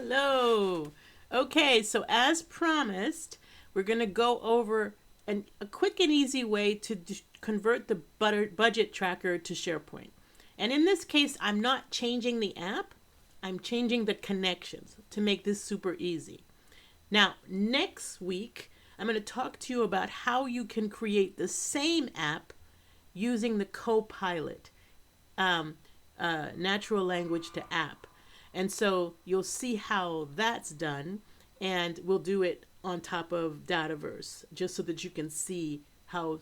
Hello. Okay, so as promised, we're going to go over a quick and easy way to convert the budget tracker to SharePoint. And in this case, I'm not changing the app, I'm changing the connections to make this super easy. Now, next week, I'm going to talk to you about how you can create the same app using the Copilot, natural language to app. And so you'll see how that's done, and we'll do it on top of Dataverse, just so that you can see how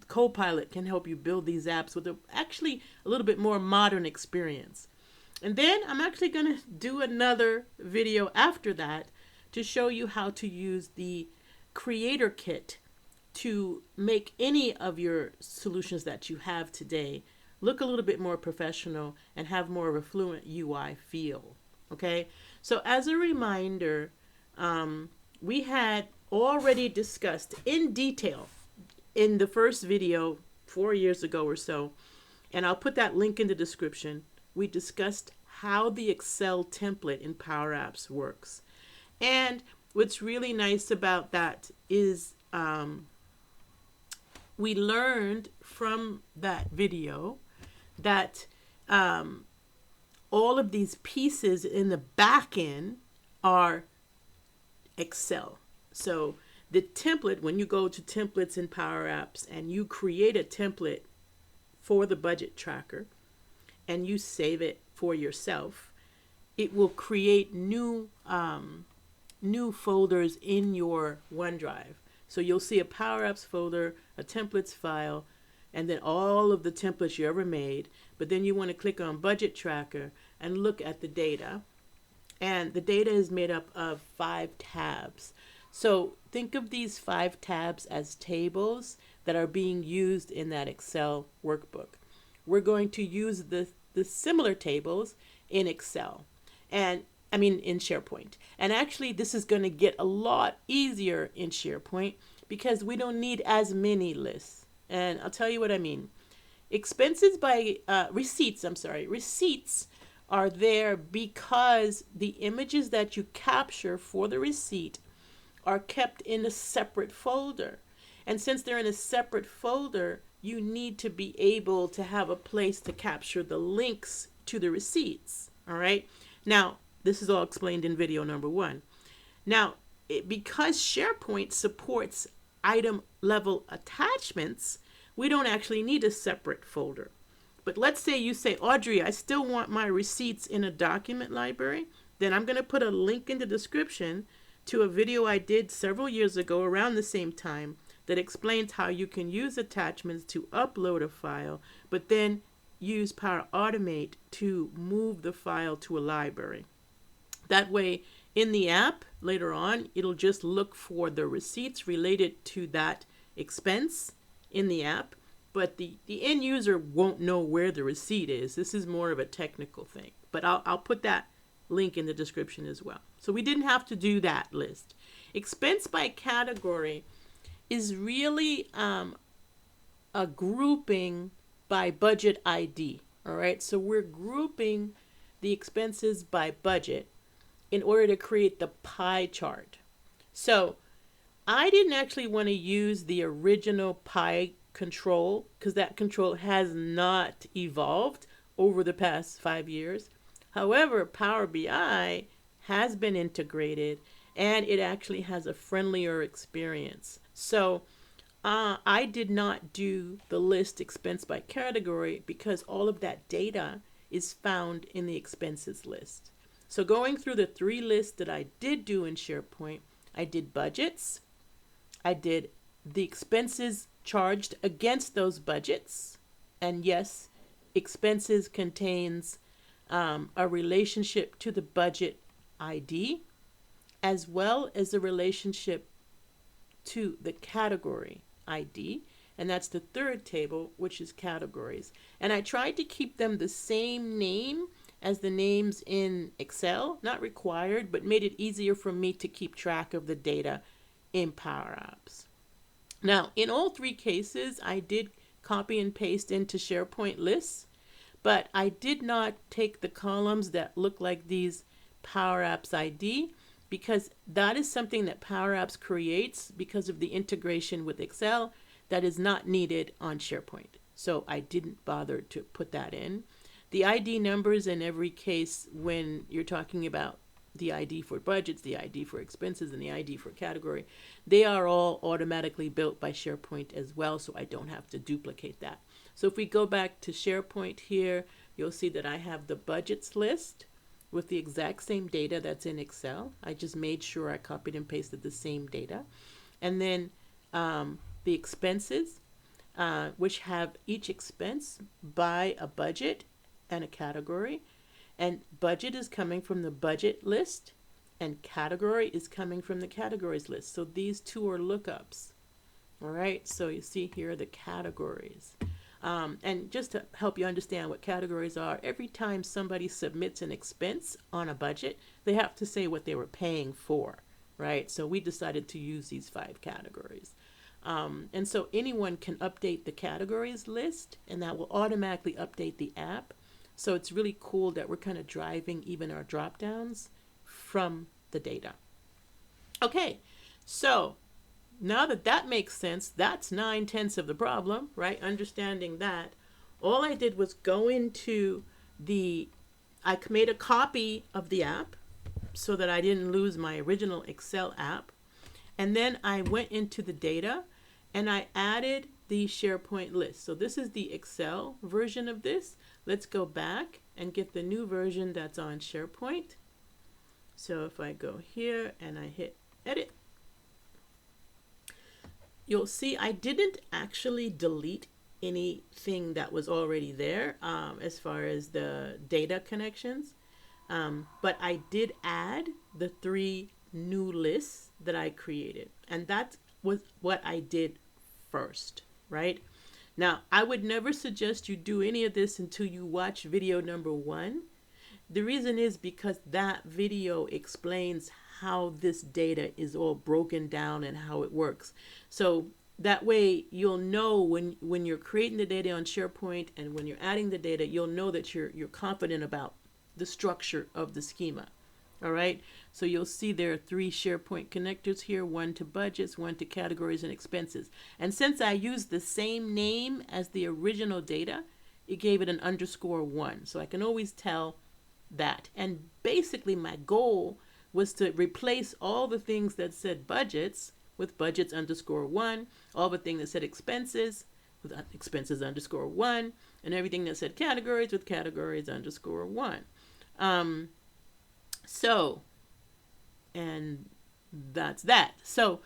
Copilot can help you build these apps with actually a little bit more modern experience. And then I'm actually going to do another video after that to show you how to use the Creator Kit to make any of your solutions that you have today look a little bit more professional and have more of a fluent UI feel. Okay, so as a reminder, we had already discussed in detail in the first video 4 years ago or so, and I'll put that link in the description. We discussed how the Excel template in Power Apps works. And what's really nice about that is we learned from that video that all of these pieces in the back end are Excel. So the template, when you go to templates in Power Apps and you create a template for the budget tracker and you save it for yourself, it will create new folders in your OneDrive. So you'll see a Power Apps folder, a templates file, and then all of the templates you ever made. But then you want to click on Budget Tracker and look at the data. And the data is made up of 5 tabs. So think of these 5 tabs as tables that are being used in that Excel workbook. We're going to use the similar tables in Excel, and in SharePoint. And actually, this is going to get a lot easier in SharePoint because we don't need as many lists. And I'll tell you what I mean. Receipts are there because the images that you capture for the receipt are kept in a separate folder. And since they're in a separate folder, you need to be able to have a place to capture the links to the receipts. All right. Now, this is all explained in video number 1. Now, because SharePoint supports item level attachments, we don't actually need a separate folder. But let's say you say, Audrey, I still want my receipts in a document library. Then I'm going to put a link in the description to a video I did several years ago around the same time that explains how you can use attachments to upload a file, but then use Power Automate to move the file to a library. That way, in the app, later on, it'll just look for the receipts related to that expense in the app, but the end user won't know where the receipt is. This is more of a technical thing, but I'll put that link in the description as well. So we didn't have to do that list. Expense by category is really a grouping by budget ID. All right, so we're grouping the expenses by budget in order to create the pie chart. So I didn't actually want to use the original pie control because that control has not evolved over the past 5 years. However, Power BI has been integrated and it actually has a friendlier experience. So I did not do the list expense by category because all of that data is found in the expenses list. So going through the 3 lists that I did do in SharePoint, I did budgets, I did the expenses charged against those budgets, and yes, expenses contains a relationship to the budget ID, as well as the relationship to the category ID, and that's the 3rd table, which is categories. And I tried to keep them the same name as the names in Excel, not required, but made it easier for me to keep track of the data in Power Apps. Now, in all 3 cases, I did copy and paste into SharePoint lists, but I did not take the columns that look like these Power Apps ID, because that is something that Power Apps creates because of the integration with Excel that is not needed on SharePoint. So I didn't bother to put that in. The ID numbers in every case, when you're talking about the ID for budgets, the ID for expenses, and the ID for category, they are all automatically built by SharePoint as well, so I don't have to duplicate that. So if we go back to SharePoint here, you'll see that I have the budgets list with the exact same data that's in Excel. I just made sure I copied and pasted the same data. And then the expenses, which have each expense by a budget and a category. And budget is coming from the budget list, and category is coming from the categories list. So these two are lookups. All right, so you see here are the categories. And just to help you understand what categories are, every time somebody submits an expense on a budget, they have to say what they were paying for, right? So we decided to use these 5 categories. And so anyone can update the categories list, and that will automatically update the app. So it's really cool that we're kind of driving even our drop downs from the data. Okay, so now that that makes sense, that's 9/10 of the problem, right? Understanding that, all I did was go into I made a copy of the app so that I didn't lose my original Excel app. And then I went into the data and I added the SharePoint list. So this is the Excel version of this. Let's go back and get the new version that's on SharePoint. So if I go here and I hit edit, you'll see I didn't actually delete anything that was already there as far as the data connections, but I did add the 3 new lists that I created, and that was what I did first, right? Now, I would never suggest you do any of this until you watch video number 1. The reason is because that video explains how this data is all broken down and how it works. So that way you'll know when you're creating the data on SharePoint and when you're adding the data, you'll know that you're confident about the structure of the schema. All right, so you'll see there are 3 SharePoint connectors here, 1 to budgets, 1 to categories and expenses. And since I used the same name as the original data, it gave it an _1. So I can always tell that. And basically my goal was to replace all the things that said budgets with budgets _1, all the things that said expenses with expenses _1, and everything that said categories with categories _1. So, and that's that. So,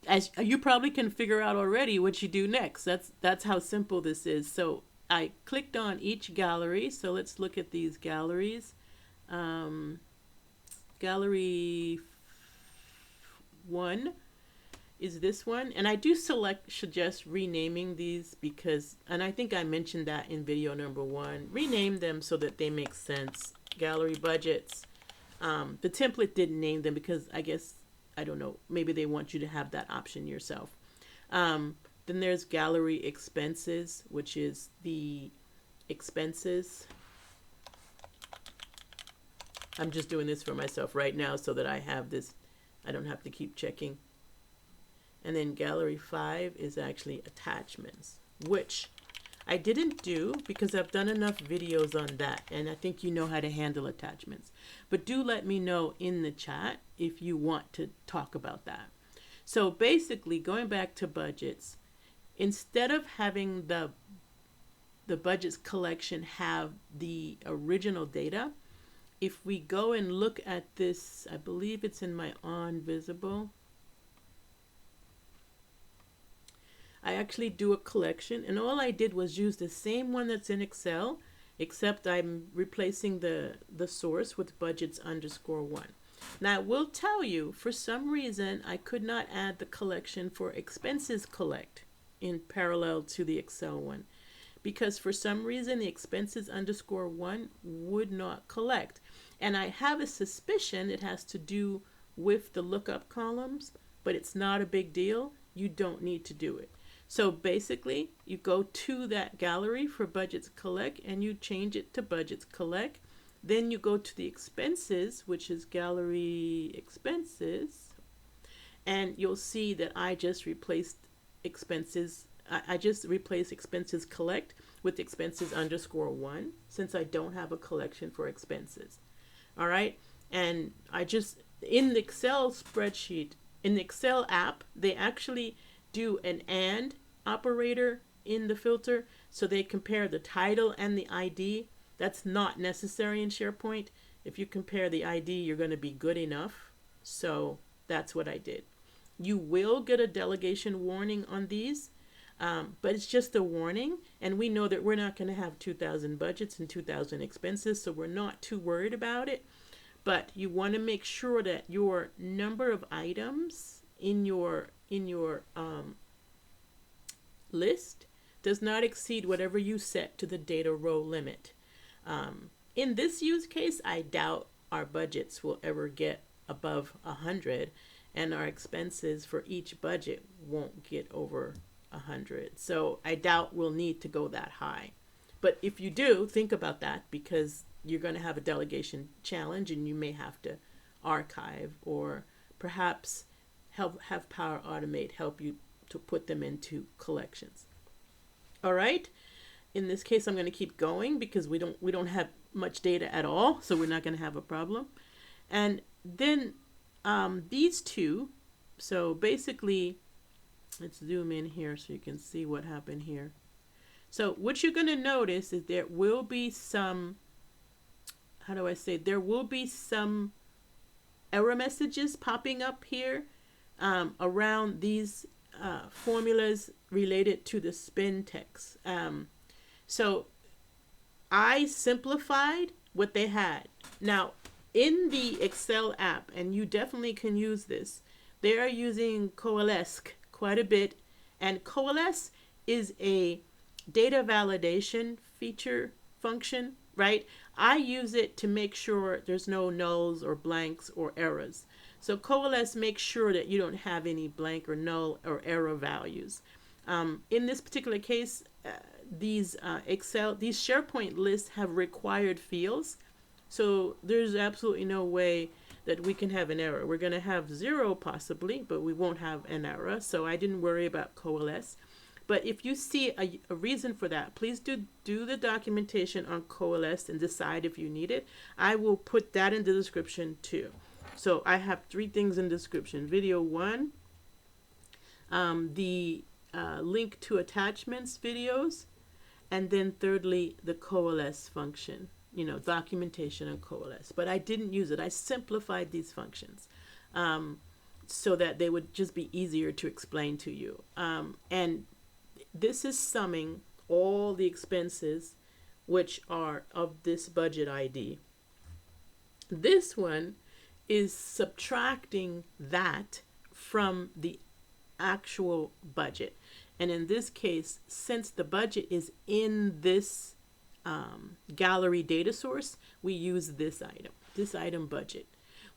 as you probably can figure out already what you do next. That's how simple this is. So I clicked on each gallery. So let's look at these galleries. Gallery 1 is this one, and I do suggest renaming these because, and I think I mentioned that in video number 1, rename them so that they make sense. Gallery budgets. The template didn't name them because I guess, I don't know, maybe they want you to have that option yourself. Then there's gallery expenses, which is the expenses. I'm just doing this for myself right now so that I have this, I don't have to keep checking. And then gallery 5 is actually attachments, which I didn't do because I've done enough videos on that, and I think you know how to handle attachments. But do let me know in the chat if you want to talk about that. So basically, going back to budgets, instead of having the budgets collection have the original data, if we go and look at this, I believe it's in my on visible. I actually do a collection, and all I did was use the same one that's in Excel, except I'm replacing the source with budgets _1. Now, I will tell you, for some reason, I could not add the collection for expenses collect in parallel to the Excel one, because for some reason, the expenses _1 would not collect. And I have a suspicion it has to do with the lookup columns, but it's not a big deal. You don't need to do it. So basically, you go to that gallery for budgets collect and you change it to budgets collect. Then you go to the expenses, which is gallery expenses, and you'll see that I just replaced expenses. I just replaced expenses collect with expenses underscore one, since I don't have a collection for expenses. All right. And I just, in the Excel spreadsheet, in the Excel app, they actually do an and operator in the filter. So they compare the title and the ID. That's not necessary in SharePoint. If you compare the ID, you're going to be good enough. So that's what I did. You will get a delegation warning on these, but it's just a warning. And we know that we're not going to have 2,000 budgets and 2,000 expenses, so we're not too worried about it. But you want to make sure that your number of items in your list does not exceed whatever you set to the data row limit. In this use case, I doubt our budgets will ever get above 100, and our expenses for each budget won't get over 100. So I doubt we'll need to go that high. But if you do, think about that, because you're going to have a delegation challenge and you may have to archive or perhaps have Power Automate help you to put them into collections. All right. In this case, I'm going to keep going because we don't have much data at all, so we're not going to have a problem. And then these two, so basically, let's zoom in here so you can see what happened here. So what you're going to notice is there will be some, how do I say, there will be some error messages popping up here around these formulas related to the spin text. So I simplified what they had. Now, in the Excel app, and you definitely can use this, they are using Coalesce quite a bit. And Coalesce is a data validation feature function, right? I use it to make sure there's no nulls or blanks or errors. So Coalesce makes sure that you don't have any blank or null or error values. In this particular case, these SharePoint lists have required fields. So there's absolutely no way that we can have an error. We're going to have 0 possibly, but we won't have an error. So I didn't worry about Coalesce. But if you see a reason for that, please do the documentation on Coalesce and decide if you need it. I will put that in the description too. So I have 3 things in description. Video 1, the link to attachments videos, and then thirdly, the Coalesce function, documentation on Coalesce. But I didn't use it. I simplified these functions so that they would just be easier to explain to you. And this is summing all the expenses which are of this budget ID. This one is subtracting that from the actual budget. And in this case, since the budget is in this gallery data source, we use this item budget.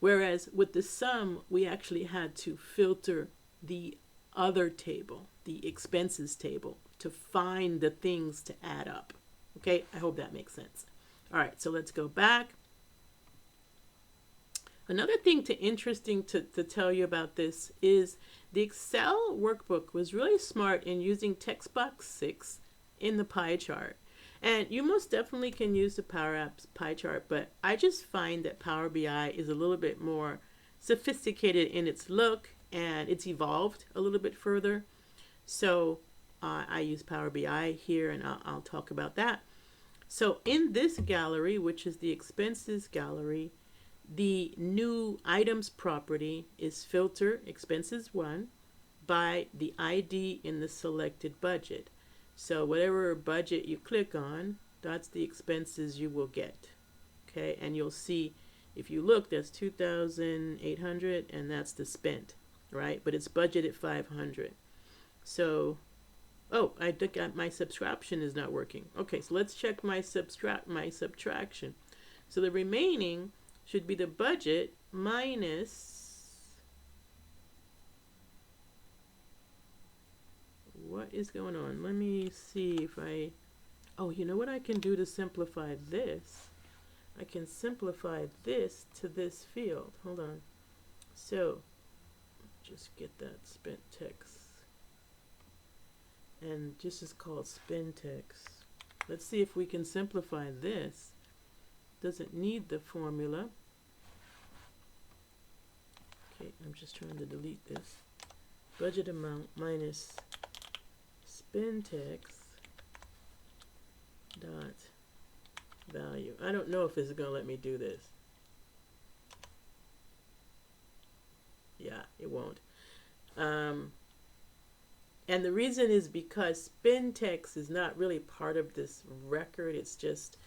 Whereas with the sum, we actually had to filter the other table, the expenses table, to find the things to add up. Okay, I hope that makes sense. All right, so let's go back. Another thing interesting to tell you about this is the Excel workbook was really smart in using text box 6 in the pie chart. And you most definitely can use the Power Apps pie chart, but I just find that Power BI is a little bit more sophisticated in its look, and it's evolved a little bit further. So I use Power BI here, and I'll talk about that. So in this gallery, which is the expenses gallery, the new items property is filter expenses 1 by the ID in the selected budget. So whatever budget you click on, that's the expenses you will get. Okay, and you'll see, if you look, that's 2,800, and that's the spent, right? But it's budgeted 500. So, oh, I think my subtraction is not working. Okay, so let's check my subtraction. So the remaining should be the budget minus, what is going on? Let me see if oh, you know what I can do to simplify this? I can simplify this to this field. Hold on. So just get that spent text. And this is called spin text. Let's see if we can simplify this. Doesn't need the formula. Okay, I'm just trying to delete this. Budget amount minus spin text dot value. I don't know if it's going to let me do this. Yeah, it won't. And the reason is because spin text is not really part of this record. It's just,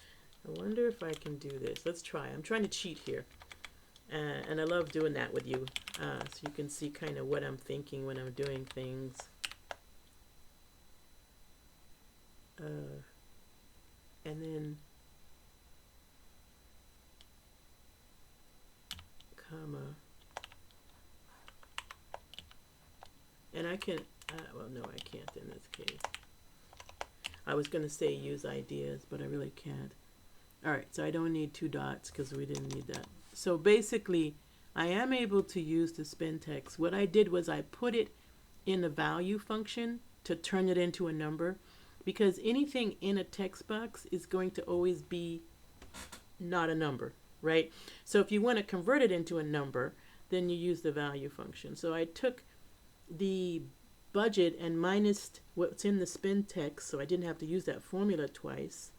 I wonder if I can do this. Let's try. I'm trying to cheat here. And I love doing that with you. So you can see kind of what I'm thinking when I'm doing things. And then comma. And I can, well, no, I can't in this case. I was going to say use ideas, but I really can't. All right, so I don't need two dots because we didn't need that. So basically, I am able to use the spin text. What I did was I put it in the value function to turn it into a number, because anything in a text box is going to always be not a number, right? So if you want to convert it into a number, then you use the value function. So I took the budget and minus what's in the spin text, so I didn't have to use that formula twice.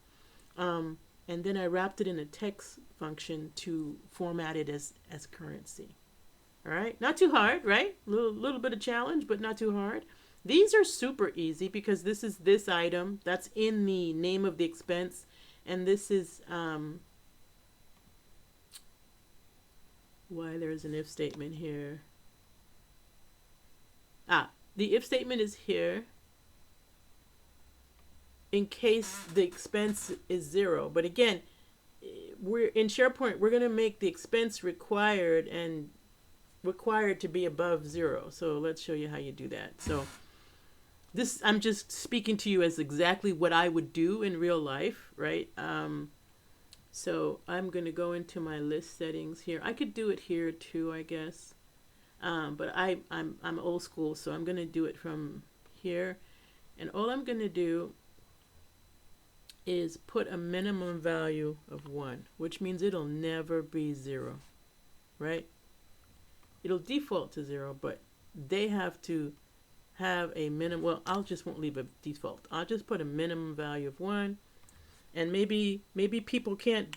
And then I wrapped it in a text function to format it as currency. All right, not too hard, right? Little bit of challenge, but not too hard. These are super easy because this is this item that's in the name of the expense, and this is why there's an if statement here. The if statement is here in case the expense is 0. But again, we're in SharePoint, we're going to make the expense required to be above 0. So let's show you how you do that. So this, I'm just speaking to you as exactly what I would do in real life, right? So I'm going to go into my list settings here. I could do it here too, I guess. But I'm old school, so I'm going to do it from here. And all I'm going to do is put a minimum value of 1, which means it'll never be 0, right? It'll default to 0, but they have to have a minimum. Well, won't leave a default. I'll just put a minimum value of 1, and maybe people can't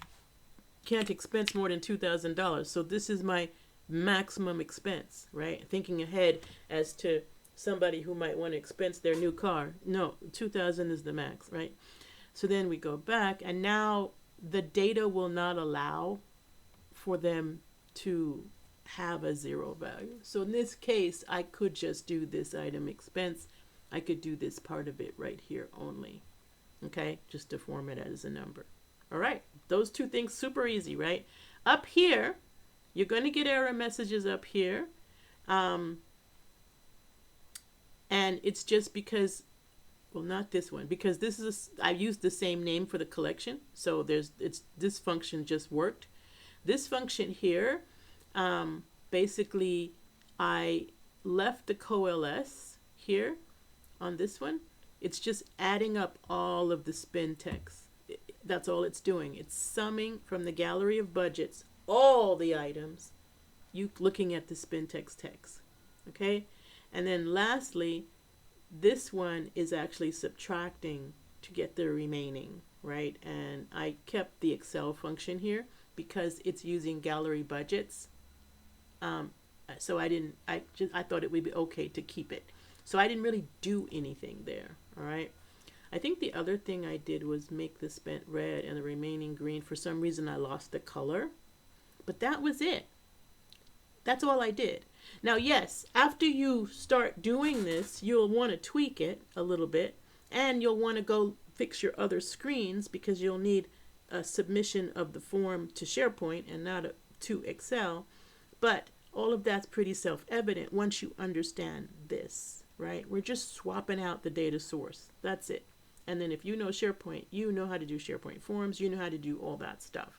expense more than $2,000. So this is my maximum expense, right? Thinking ahead as to somebody who might want to expense their new car. No, 2,000 is the max, right? So then we go back, and now the data will not allow for them to have a 0 value. So in this case, I could just do this item expense. I could do this part of it right here only, okay? Just to format it as a number. All right, those two things, super easy, right? Up here, you're going to get error messages up here. And it's just because, well, not this one, because this is, I used the same name for the collection. So this function just worked. This function here, basically I left the cols here on this one. It's just adding up all of the spin text. That's all it's doing. It's summing from the gallery of budgets all the items, you looking at the spin text, okay? And then lastly, this one is actually subtracting to get the remaining, right? And I kept the Excel function here because it's using gallery budgets. So I thought it would be okay to keep it. So I didn't really do anything there, all right? I think the other thing I did was make the spent red and the remaining green. For some reason, I lost the color. But that was it. That's all I did. Now, yes, after you start doing this, you'll want to tweak it a little bit, and you'll want to go fix your other screens because you'll need a submission of the form to SharePoint and not to Excel. But all of that's pretty self-evident once you understand this, right? We're just swapping out the data source. That's it. And then if you know SharePoint, you know how to do SharePoint forms, you know how to do all that stuff.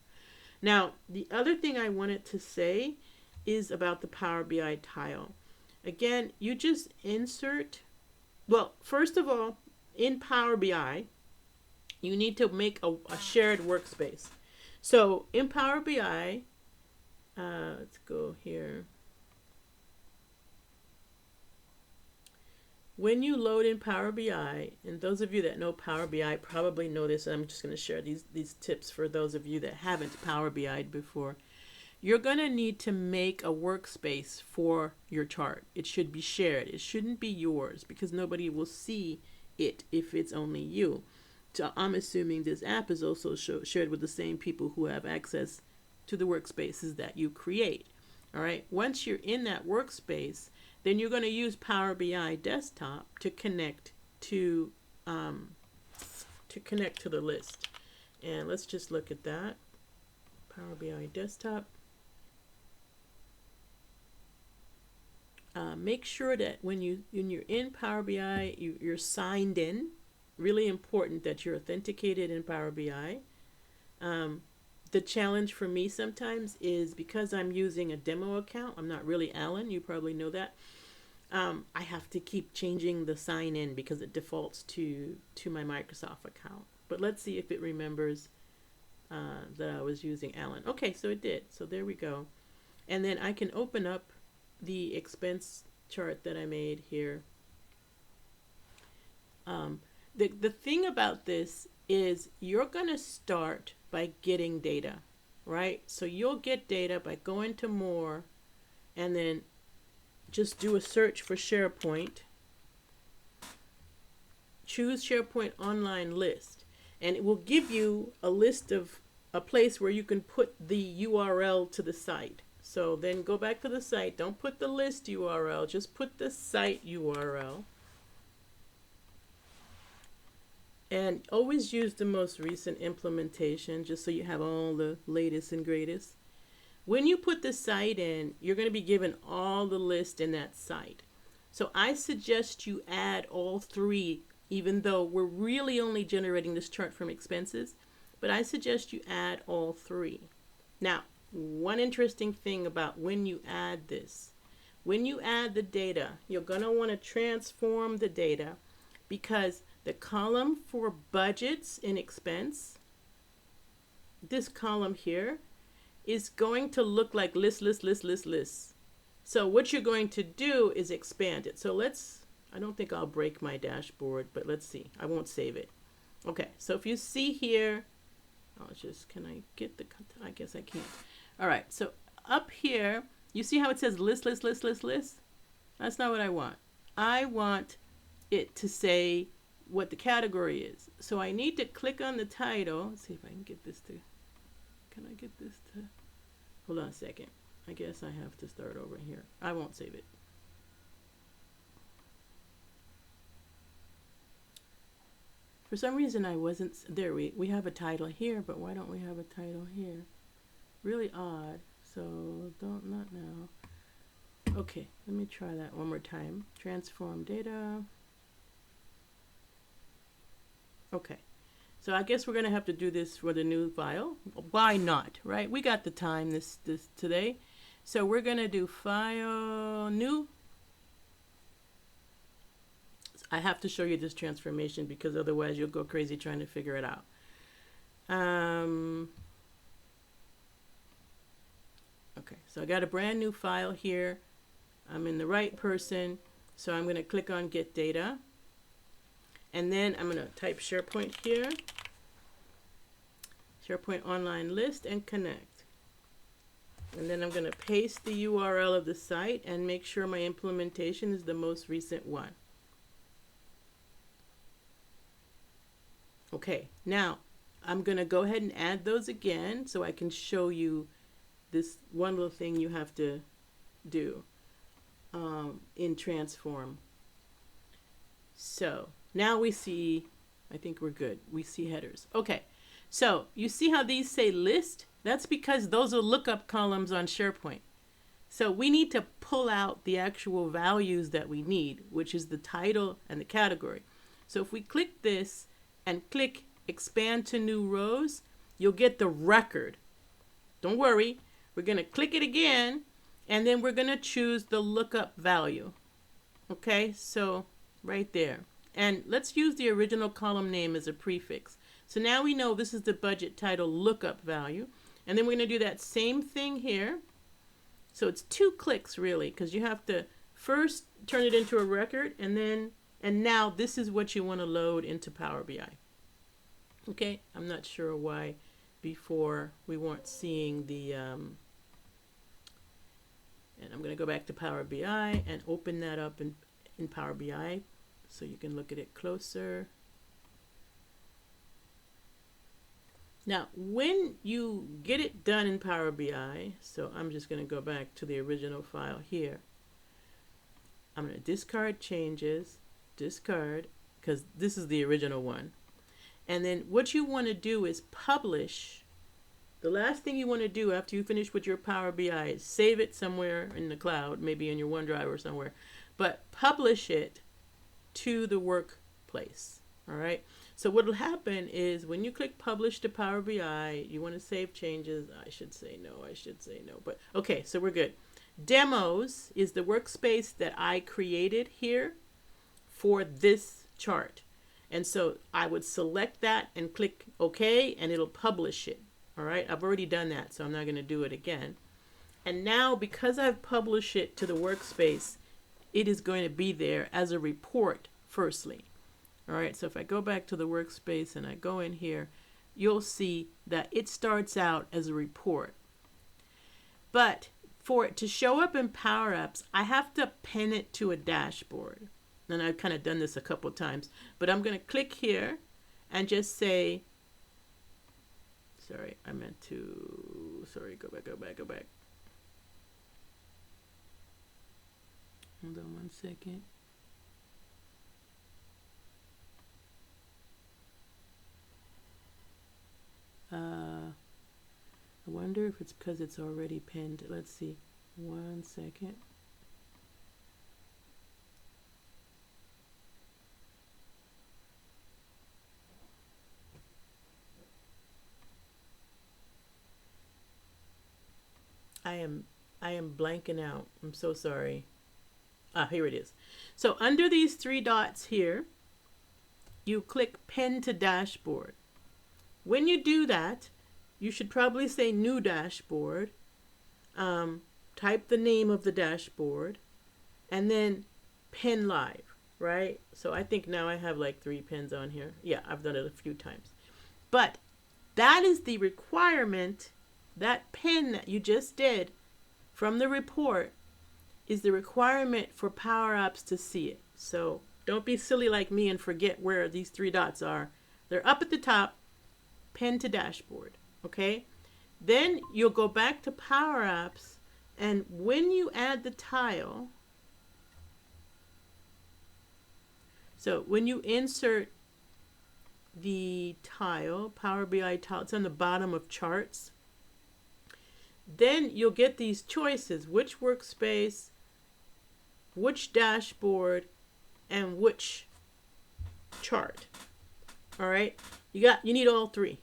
Now, the other thing I wanted to say is about the Power BI tile. Again, you just insert, well, first of all, in Power BI, you need to make a shared workspace. So in Power BI, let's go here. When you load in Power BI, and those of you that know Power BI probably know this, and I'm just going to share these tips for those of you that haven't Power BI'd before. You're going to need to make a workspace for your chart. It should be shared. It shouldn't be yours because nobody will see it if it's only you. So I'm assuming this app is also shared with the same people who have access to the workspaces that you create. All right. Once you're in that workspace, then you're going to use Power BI Desktop to connect to the list. And let's just look at that. Power BI Desktop. Make sure that when you're in Power BI, you're signed in. Really important that you're authenticated in Power BI. The challenge for me sometimes is because I'm using a demo account. I'm not really Alan. You probably know that. I have to keep changing the sign in because it defaults to my Microsoft account. But let's see if it remembers that I was using Alan. Okay, so it did. So there we go. And then I can open up the expense chart that I made here. The thing about this is you're going to start by getting data, right? So you'll get data by going to more and then just do a search for SharePoint. Choose SharePoint online list and it will give you a list of a place where you can put the URL to the site. So then go back to the site. Don't put the list URL, just put the site URL. And always use the most recent implementation just so you have all the latest and greatest. When you put the site in, you're going to be given all the list in that site. So I suggest you add all three, even though we're really only generating this chart from expenses, but I suggest you add all three. Now, one interesting thing about when you add this, when you add the data, you're going to want to transform the data because the column for budgets and expense, this column here, is going to look like list. So what you're going to do is expand it. So I don't think I'll break my dashboard, but let's see. I won't save it. Okay, so if you see here, can I get the, I guess I can't. All right, so up here, you see how it says list? That's not what I want. I want it to say what the category is. So I need to click on the title. Let's see if I can get this to, can I get this to, hold on a second. I guess I have to start over here. I won't save it. For some reason I wasn't, there we have a title here, but why don't we have a title here? Really odd. So not now. Okay, let me try that one more time. Transform data. Okay, so I guess we're gonna have to do this for the new file. Why not, right? We got the time this today. So we're gonna do file new. I have to show you this transformation because otherwise you'll go crazy trying to figure it out. Okay, so I got a brand new file here. I'm in the right person, so I'm gonna click on get data. And then I'm going to type SharePoint here, SharePoint online list, and connect. And then I'm going to paste the URL of the site and make sure my implementation is the most recent one. Okay, now I'm going to go ahead and add those again so I can show you this one little thing you have to do in Transform. So now we see, I think we're good. We see headers. Okay, so you see how these say list? That's because those are lookup columns on SharePoint. So we need to pull out the actual values that we need, which is the title and the category. So if we click this and click expand to new rows, you'll get the record. don't worry. We're going to click it again, and then we're going to choose the lookup value. Okay, so right there. And let's use the original column name as a prefix. So now we know this is the budget title lookup value. And then we're going to do that same thing here. So it's 2 clicks really, because you have to first turn it into a record, and now this is what you want to load into Power BI. Okay, I'm not sure why before we weren't seeing the, and I'm going to go back to Power BI and open that up in Power BI so you can look at it closer. Now, when you get it done in Power BI, so I'm just going to go back to the original file here. I'm going to discard changes, discard, because this is the original one. And then what you want to do is publish. The last thing you want to do after you finish with your Power BI is save it somewhere in the cloud, maybe in your OneDrive or somewhere, but publish it to the workplace. All right. So what will happen is when you click publish to Power BI, you want to save changes. I should say no, but okay, so we're good. Demos is the workspace that I created here for this chart. And so I would select that and click OK, and it'll publish it. All right, I've already done that, so I'm not going to do it again. And now because I've published it to the workspace, it is going to be there as a report firstly. All right, so if I go back to the workspace and I go in here, you'll see that it starts out as a report. But for it to show up in Power Apps, I have to pin it to a dashboard. And I've kind of done this a couple of times, but I'm going to click here and just say, sorry, I meant to, sorry, go back. Hold on one second. I wonder if it's because it's already pinned. Let's see. 1 second. I am blanking out. I'm so sorry. Here it is. So under these 3 dots here, you click Pin to Dashboard. When you do that, you should probably say New Dashboard, type the name of the dashboard, and then Pin Live, right? So I think now I have like 3 pins on here. Yeah, I've done it a few times. But that is the requirement. That pin that you just did from the report is the requirement for Power Apps to see it. So don't be silly like me and forget where these 3 dots are. They're up at the top, Pin to Dashboard, okay? Then you'll go back to Power Apps, and when you add the tile, so when you insert the tile, Power BI tile, it's on the bottom of charts, then you'll get these choices: which workspace, which dashboard, and which chart. All right, you need all 3.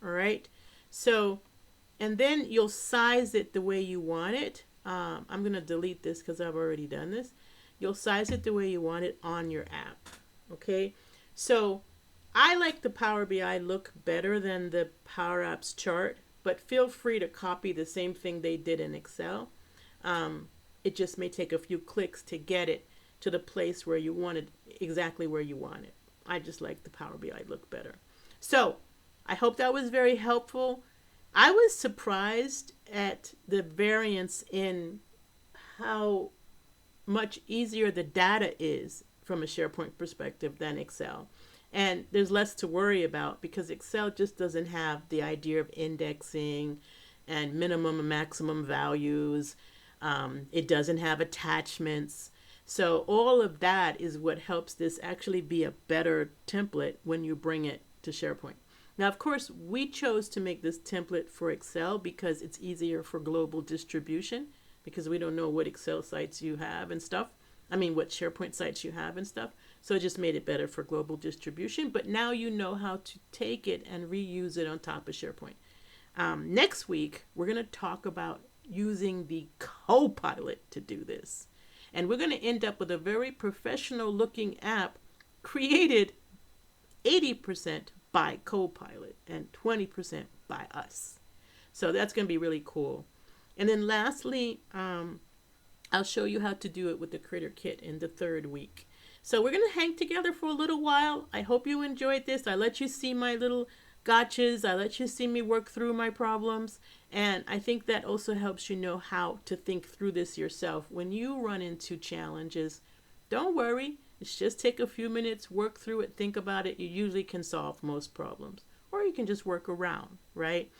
All right, so, and then you'll size it the way you want it. I'm gonna delete this because I've already done this. You'll size it the way you want it on your app. Okay, so I like the Power BI look better than the Power Apps chart, but feel free to copy the same thing they did in Excel. It just may take a few clicks to get it to the place where you want it, exactly where you want it. I just like the Power BI look better. So I hope that was very helpful. I was surprised at the variance in how much easier the data is from a SharePoint perspective than Excel. And there's less to worry about because Excel just doesn't have the idea of indexing and minimum and maximum values. It doesn't have attachments. So all of that is what helps this actually be a better template when you bring it to SharePoint. Now, of course, we chose to make this template for Excel because it's easier for global distribution, because we don't know what Excel sites you have and stuff. I mean, what SharePoint sites you have and stuff. So it just made it better for global distribution. But now you know how to take it and reuse it on top of SharePoint. Next week, we're going to talk about using the Copilot to do this. And we're going to end up with a very professional looking app created 80% by Copilot and 20% by us. So that's going to be really cool. And then lastly, I'll show you how to do it with the Critter Kit in the 3rd week. So we're going to hang together for a little while. I hope you enjoyed this. I let you see my little gotchas. I let you see me work through my problems. And I think that also helps you know how to think through this yourself. When you run into challenges, don't worry. It's just take a few minutes, work through it, think about it. You usually can solve most problems. Or you can just work around, right?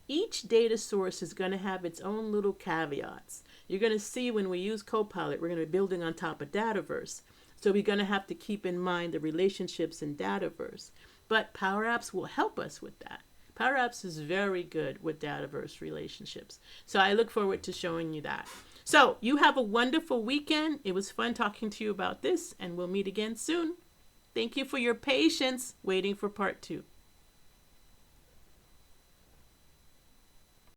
Each data source is going to have its own little caveats. You're going to see when we use Copilot, we're going to be building on top of Dataverse. So we're going to have to keep in mind the relationships in Dataverse. But Power Apps will help us with that. Power Apps is very good with Dataverse relationships. So I look forward to showing you that. So you have a wonderful weekend. It was fun talking to you about this, and we'll meet again soon. Thank you for your patience waiting for part 2.